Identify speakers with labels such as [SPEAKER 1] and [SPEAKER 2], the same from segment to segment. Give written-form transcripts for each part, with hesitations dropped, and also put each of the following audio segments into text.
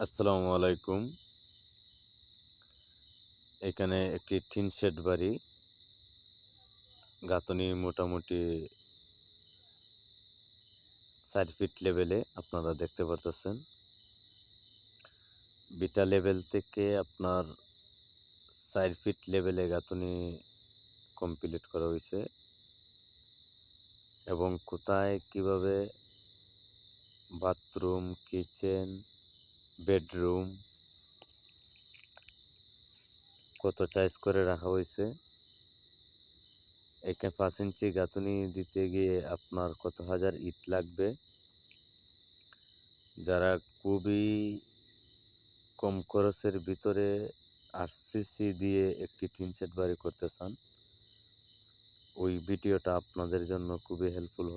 [SPEAKER 1] আসসালামু আলাইকুম। এখানে একটি টিন শেড বাড়ি। গাঁথনি মোটামুটি ৪ ফিট লেভেলে আপনারা দেখতে পারতেছেন। বিটা লেভেল থেকে আপনার ৪ ফিট লেভেলে গাঁথনি কমপ্লিট করা হইছে এবং কোথায় কিভাবে বাথরুম, কিচেন, বেডরুম কত সাইজ করে রাখা হইছে। এখানে ৫ ইঞ্চি গাঁথনি দিতে গিয়ে আপনার কত হাজার ইট লাগবে। যারা খুবই কম খরচের ভিতরে আরসিসি দিয়ে একটি টিন শেড বাড়ি করতে চান, ওই ভিডিওটা আপনাদের জন্য খুবই হেল্পফুল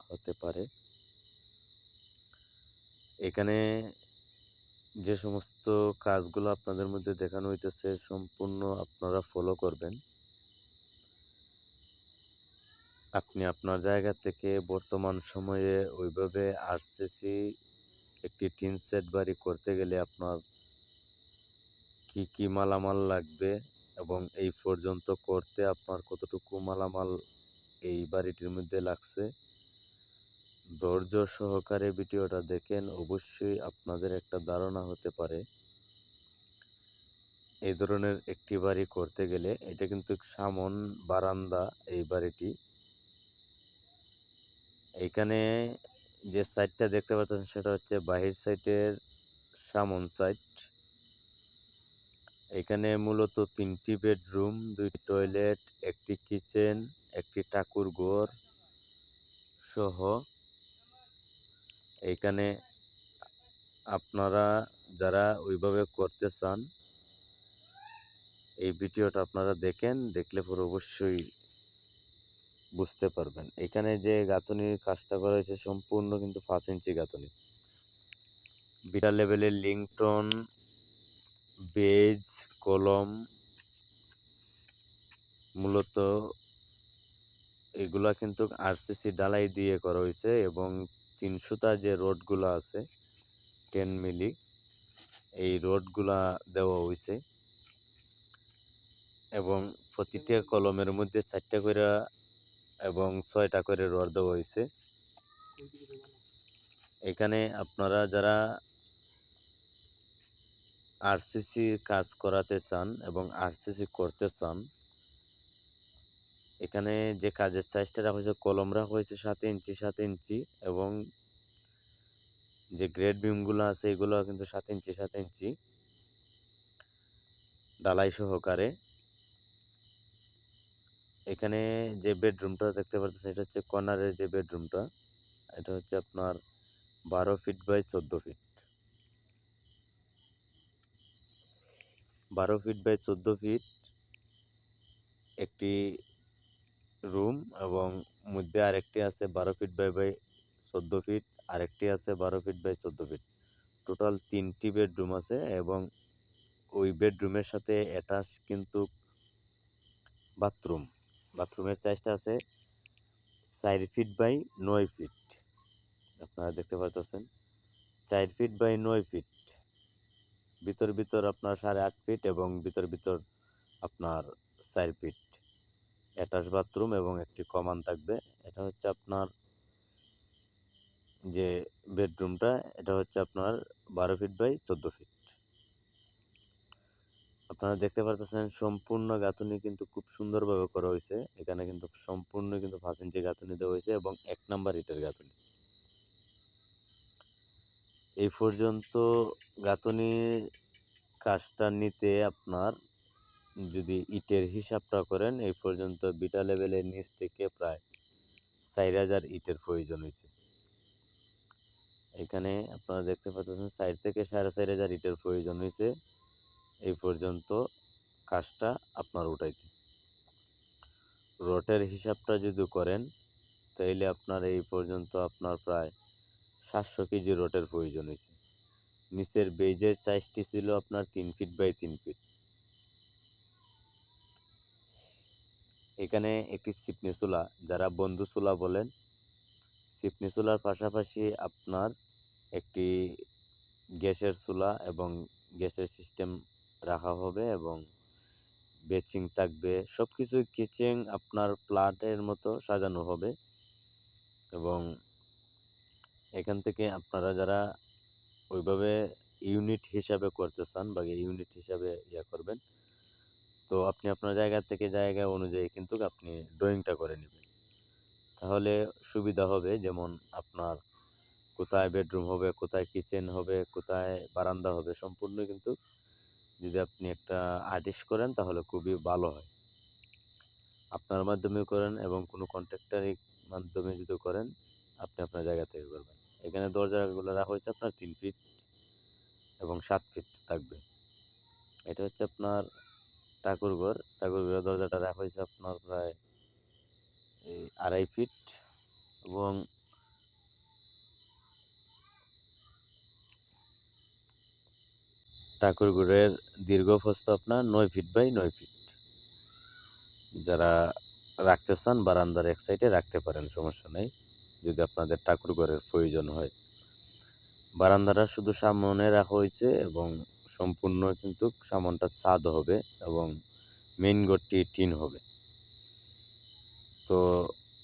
[SPEAKER 1] হতে পারে। এখানে যে সমস্ত কাজগুলো আপনাদের মধ্যে দেখানো হইতেছে সম্পূর্ণ আপনারা ফলো করবেন। আপনি আপনার জায়গা থেকে বর্তমান সময়ে ওইভাবে আরসিসি একটি টিন শেড বাড়ি করতে গেলে আপনার কি কি মালামাল লাগবে এবং এই পর্যন্ত করতে আপনার কতটুকু মালামাল এই বাড়িটির মধ্যে লাগছে, ধৈর্য সহকারে ভিডিওটা দেখেন, অবশ্যই আপনাদের একটা ধারণা হতে পারে। এই ধরনের একটি বাড়ি করতে গেলে এটা কিন্তু সামন বারান্দা। এই বাড়িটি এইখানে যে সাইডটা দেখতে পাচ্ছেন সেটা হচ্ছে বাহির সাইডের সামন সাইড। এখানে মূলত ৩টি বেডরুম, ২টি টয়লেট, একটি কিচেন, একটি ঠাকুর ঘর সহ এইখানে আপনারা যারা ওইভাবে করতে চান এই ভিডিওটা আপনারা দেখেন, দেখলে পরে অবশ্যই বুঝতে পারবেন। এখানে যে গাঁথনির কাজটা করা হয়েছে সম্পূর্ণ কিন্তু ৫ ইঞ্চি গাঁথনি। বিটা লেভেলের লিংটন, বেজ, কলম মূলত এগুলা কিন্তু আরসিসি ঢালাই দিয়ে করা হয়েছে এবং ৩ সুতার যে রডগুলো আছে 10 মিলি, এই রডগুলা দেওয়া হয়েছে এবং প্রতিটা কলমের মধ্যে ৪টা করে এবং ৬টা করে রড দেওয়া হয়েছে। এখানে আপনারা যারা আরসিসি কাজ করাতে চান এবং আরসিসি করতে চান, এখানে যে কাজের সাইজটা রাখা হয়েছে, কলম রাখা হয়েছে ৭ ইঞ্চি ৭ ইঞ্চি এবং যে গ্রেড বিমগুলো আছে এগুলো কিন্তু ৭ ইঞ্চি ৭ ইঞ্চি ঢালাই সহকারে। এখানে যে বেডরুমটা দেখতে পাচ্ছেন এটা হচ্ছে কর্নারের যে বেডরুমটা, এটা হচ্ছে আপনার ১২ feet by ১৪ feet. ১২ feet by ১৪ feet একটি রুম এবং মধ্যে আরেকটি আছে ১২ ফিট বাই ১৪ ফিট, আরেকটি আছে ১২ ফিট বাই ১৪ ফিট। টোটাল ৩টি বেডরুম আছে এবং ওই বেডরুমের সাথে অ্যাটাচ কিন্তু বাথরুম। বাথরুমের সাইজটা আছে ৪ ফিট বাই ৯ ফিট। আপনারা দেখতে পাচ্ছেন ৪ ফিট বাই ৯ ফিট। ভিতর আপনার ৮.৫ ফিট এবং ভিতর আপনার ৪ ফিট। অ্যাটাচ বাথরুম এবং একটি কমান থাকবে। এটা হচ্ছে আপনার যে বেডরুমটা, এটা হচ্ছে আপনার ১২ ফিট বাই ১৪ ফিট। আপনারা দেখতে পারতেছেন সম্পূর্ণ গাঁথনি কিন্তু খুব সুন্দরভাবে করা হয়েছে। এখানে কিন্তু সম্পূর্ণ কিন্তু ৫ ইঞ্চি গাঁথনি দেওয়া হয়েছে এবং ১ নাম্বার ইটের গাঁথনি। এই পর্যন্ত গাঁথনির কাজটা নিতে আপনার যদি ইটের হিসাবটা করেন, এই পর্যন্ত বিটা লেভেলের নিচ থেকে প্রায় ৪,০০০ ইটের প্রয়োজন হয়েছে। এখানে আপনারা দেখতে পাচ্ছেন ৪ থেকে ৪,৫০০ ইটের প্রয়োজন হয়েছে এই পর্যন্ত কাজটা আপনার উঠাইতে। রডের হিসাবটা যদি করেন তাইলে আপনার এই পর্যন্ত আপনার প্রায় ৭০০ কেজি রডের প্রয়োজন হয়েছে। নিচের বেজের সাইজটি ছিল আপনার ৩ ফিট বাই ৩ ফিট। এখানে একটি চিপনি চুলা, যারা বন্ধু চুলা বলেন, চিপনি চুলার পাশাপাশি আপনার একটি গ্যাসের চুলা এবং গ্যাসের সিস্টেম রাখা হবে এবং বেচিং থাকবে, সবকিছু কিচেন আপনার ফ্ল্যাটের মতো সাজানো হবে। এবং এখান থেকে আপনারা যারা ওইভাবে ইউনিট হিসাবে করতে চান বা ইউনিট হিসাবে করবেন, তো আপনি আপনার জায়গা থেকে জায়গা অনুযায়ী কিন্তু আপনি ড্রয়িংটা করে নেবেন, তাহলে সুবিধা হবে। যেমন আপনার কোথায় বেডরুম হবে, কোথায় কিচেন হবে, কোথায় বারান্দা হবে, সম্পূর্ণ কিন্তু যদি আপনি একটা আর্টিস্ট করেন তাহলে খুবই ভালো হয়। আপনার মাধ্যমে করেন এবং কোনো কন্ট্রাক্টরের মাধ্যমে যদি করেন, আপনি আপনার জায়গা থেকে করবেন। এখানে দরজাগুলো রাখা হয়েছে আপনার 3 ফিট এবং 7 ফিট থাকবে। এটা হচ্ছে আপনার ঠাকুরঘর। ঠাকুরঘরের দরজাটা রাখা হয়েছে আপনার প্রায় 2.5 ফিট এবং ঠাকুরঘরের দীর্ঘপ্রস্থ আপনার 9 ফিট বাই 9 ফিট। যারা রাখতে চান বারান্দার এক সাইডে রাখতে পারেন, সমস্যা নেই, যদি আপনাদের ঠাকুরঘরের প্রয়োজন হয়। বারান্দাটা শুধু সামনে রাখা হয়েছে এবং সম্পূর্ণ কিন্তু সামনটা ছাদ হবে এবং মেইন ঘরটি টিন হবে। তো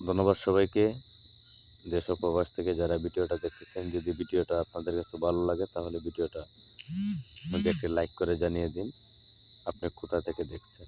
[SPEAKER 1] ধন্যবাদ সবাইকে, দেশ ও প্রবাস থেকে যারা ভিডিওটা দেখতেছেন। যদি ভিডিওটা আপনাদের কাছে ভালো লাগে তাহলে ভিডিওটা মধ্যে একটি লাইক করে জানিয়ে দিন আপনি কোথা থেকে দেখছেন।